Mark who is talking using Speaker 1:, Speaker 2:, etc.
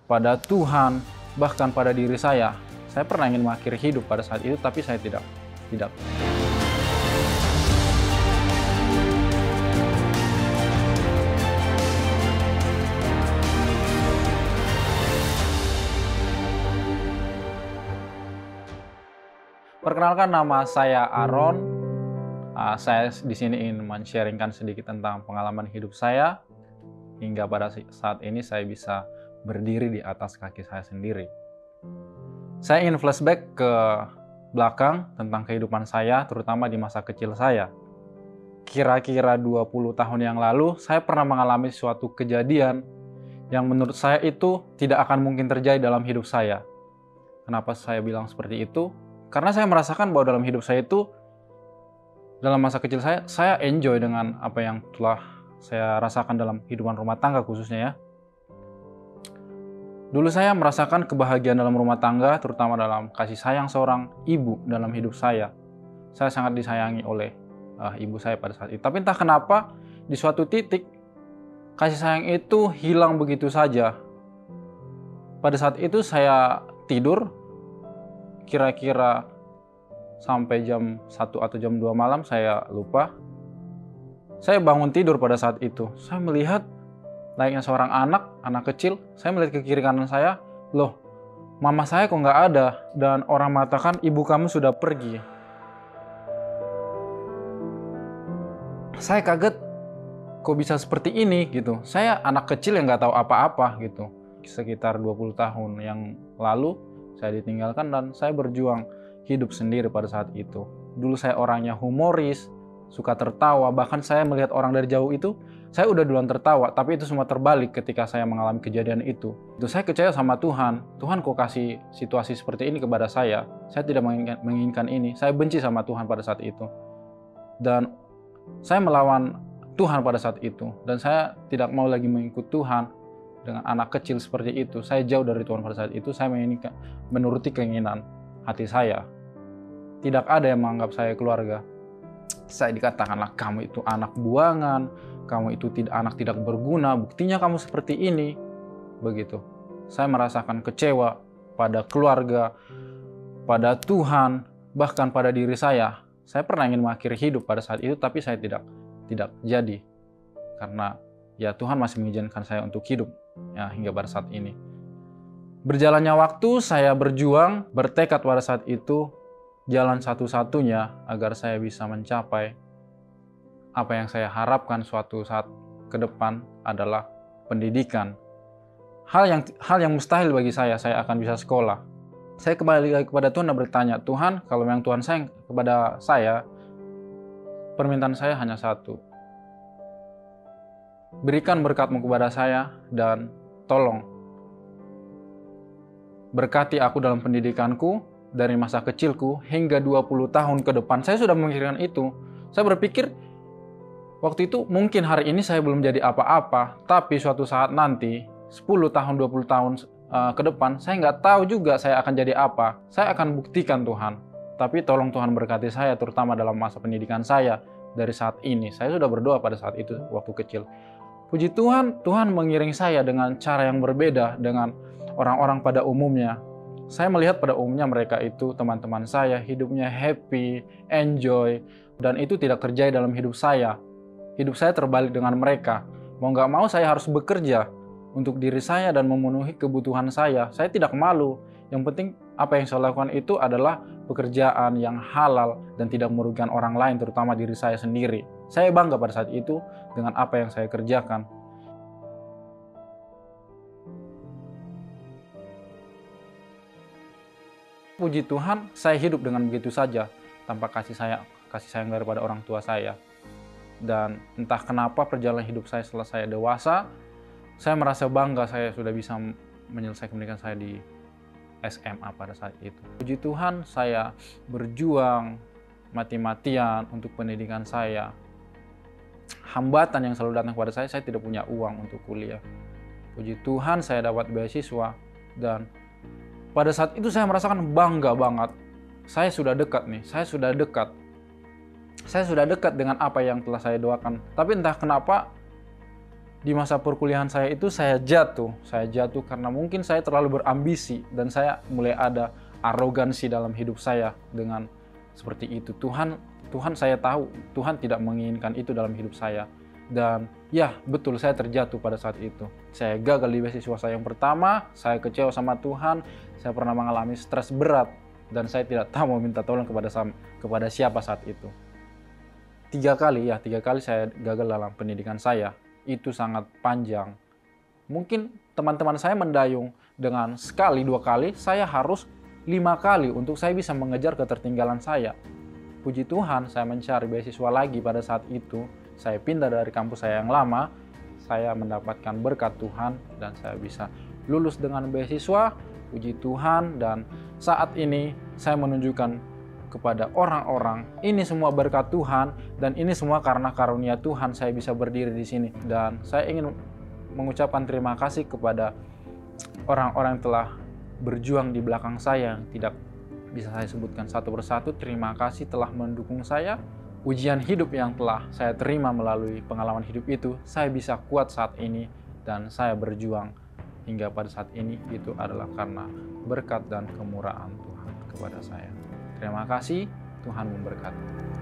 Speaker 1: pada Tuhan, bahkan pada diri saya. Saya pernah ingin mengakhiri hidup pada saat itu, tapi saya tidak. Perkenalkan, nama saya Aaron. Saya di sini ingin men-sharingkan sedikit tentang pengalaman hidup saya hingga pada saat ini saya bisa berdiri di atas kaki saya sendiri. Saya ingin flashback ke belakang tentang kehidupan saya, terutama di masa kecil saya. Kira-kira 20 tahun yang lalu, saya pernah mengalami suatu kejadian yang menurut saya itu tidak akan mungkin terjadi dalam hidup saya. Kenapa saya bilang seperti itu? Karena saya merasakan bahwa dalam hidup saya itu, dalam masa kecil saya enjoy dengan apa yang telah saya rasakan dalam kehidupan rumah tangga khususnya ya. Dulu saya merasakan kebahagiaan dalam rumah tangga, terutama dalam kasih sayang seorang ibu dalam hidup saya. Saya sangat disayangi oleh ibu saya pada saat itu. Tapi entah kenapa, di suatu titik, kasih sayang itu hilang begitu saja. Pada saat itu saya tidur, kira-kira sampai jam 1 atau jam 2 malam, saya lupa. Saya bangun tidur pada saat itu. Saya melihat layaknya seorang anak kecil. Saya melihat ke kiri kanan saya, loh, mama saya kok nggak ada. Dan orang mengatakan, ibu kamu sudah pergi. Saya kaget, kok bisa seperti ini gitu. Saya anak kecil yang nggak tahu apa-apa gitu. Sekitar 20 tahun yang lalu, saya ditinggalkan dan saya berjuang hidup sendiri pada saat itu. Dulu saya orangnya humoris, suka tertawa, bahkan saya melihat orang dari jauh itu, saya udah duluan tertawa, tapi itu semua terbalik ketika saya mengalami kejadian itu. Itu saya kecewa sama Tuhan. Tuhan kok kasih situasi seperti ini kepada saya? Saya tidak menginginkan ini. Saya benci sama Tuhan pada saat itu. Dan saya melawan Tuhan pada saat itu. Dan saya tidak mau lagi mengikut Tuhan dengan anak kecil seperti itu. Saya jauh dari Tuhan pada saat itu. Saya menuruti keinginan hati saya. Tidak ada yang menganggap saya keluarga. Saya dikatakanlah, kamu itu anak buangan, kamu itu anak tidak berguna, buktinya kamu seperti ini. Begitu. Saya merasakan kecewa pada keluarga, pada Tuhan, bahkan pada diri saya. Saya pernah ingin mengakhiri hidup pada saat itu, tapi saya tidak jadi. Karena ya Tuhan masih mengizinkan saya untuk hidup ya, hingga pada saat ini. Berjalannya waktu, saya berjuang, bertekad pada saat itu, jalan satu-satunya agar saya bisa mencapai apa yang saya harapkan suatu saat ke depan adalah pendidikan. Hal yang mustahil bagi saya akan bisa sekolah. Saya kembali lagi kepada Tuhan dan bertanya, Tuhan, kalau yang Tuhan sayang kepada saya, permintaan saya hanya satu. Berikan berkat-Mu kepada saya dan tolong berkati aku dalam pendidikanku dari masa kecilku hingga 20 tahun ke depan. Saya sudah memikirkan itu. Saya berpikir waktu itu mungkin hari ini saya belum jadi apa-apa, tapi suatu saat nanti 10 tahun, 20 tahun ke depan, saya nggak tahu juga saya akan jadi apa. Saya akan buktikan Tuhan. Tapi tolong Tuhan berkati saya, terutama dalam masa pendidikan saya dari saat ini. Saya sudah berdoa pada saat itu waktu kecil. Puji Tuhan, Tuhan mengiring saya dengan cara yang berbeda dengan orang-orang pada umumnya. Saya melihat pada umumnya mereka itu, teman-teman saya, hidupnya happy, enjoy, dan itu tidak terjadi dalam hidup saya. Hidup saya terbalik dengan mereka. Mau nggak mau saya harus bekerja untuk diri saya dan memenuhi kebutuhan saya. Saya tidak malu. Yang penting apa yang saya lakukan itu adalah pekerjaan yang halal dan tidak merugikan orang lain, terutama diri saya sendiri. Saya bangga pada saat itu dengan apa yang saya kerjakan. Puji Tuhan, saya hidup dengan begitu saja, tanpa kasih sayang daripada orang tua saya. Dan entah kenapa perjalanan hidup saya setelah saya dewasa, saya merasa bangga saya sudah bisa menyelesaikan pendidikan saya di SMA pada saat itu. Puji Tuhan, saya berjuang mati-matian untuk pendidikan saya. Hambatan yang selalu datang kepada saya tidak punya uang untuk kuliah. Puji Tuhan, saya dapat beasiswa dan pada saat itu saya merasakan bangga banget. Saya sudah dekat nih, saya sudah dekat dengan apa yang telah saya doakan. Tapi entah kenapa di masa perkuliahan saya itu saya jatuh karena mungkin saya terlalu berambisi dan saya mulai ada arogansi dalam hidup saya dengan seperti itu. Tuhan saya tahu Tuhan tidak menginginkan itu dalam hidup saya. Dan ya betul, saya terjatuh pada saat itu. Saya gagal di beasiswa saya yang pertama, saya kecewa sama Tuhan, saya pernah mengalami stres berat dan saya tidak tahu mau minta tolong kepada siapa saat itu. 3 kali saya gagal dalam pendidikan saya. Itu sangat panjang. Mungkin teman-teman saya mendayung dengan sekali 2 kali, saya harus 5 kali untuk saya bisa mengejar ketertinggalan saya. Puji Tuhan, saya mencari beasiswa lagi pada saat itu. Saya pindah dari kampus saya yang lama, saya mendapatkan berkat Tuhan dan saya bisa lulus dengan beasiswa. Puji Tuhan, dan saat ini saya menunjukkan kepada orang-orang, ini semua berkat Tuhan dan ini semua karena karunia Tuhan saya bisa berdiri di sini. Dan saya ingin mengucapkan terima kasih kepada orang-orang yang telah berjuang di belakang saya, yang tidak bisa saya sebutkan satu persatu. Terima kasih telah mendukung saya. Ujian hidup yang telah saya terima melalui pengalaman hidup itu, saya bisa kuat saat ini dan saya berjuang hingga pada saat ini. Itu adalah karena berkat dan kemurahan Tuhan kepada saya. Terima kasih, Tuhan memberkati.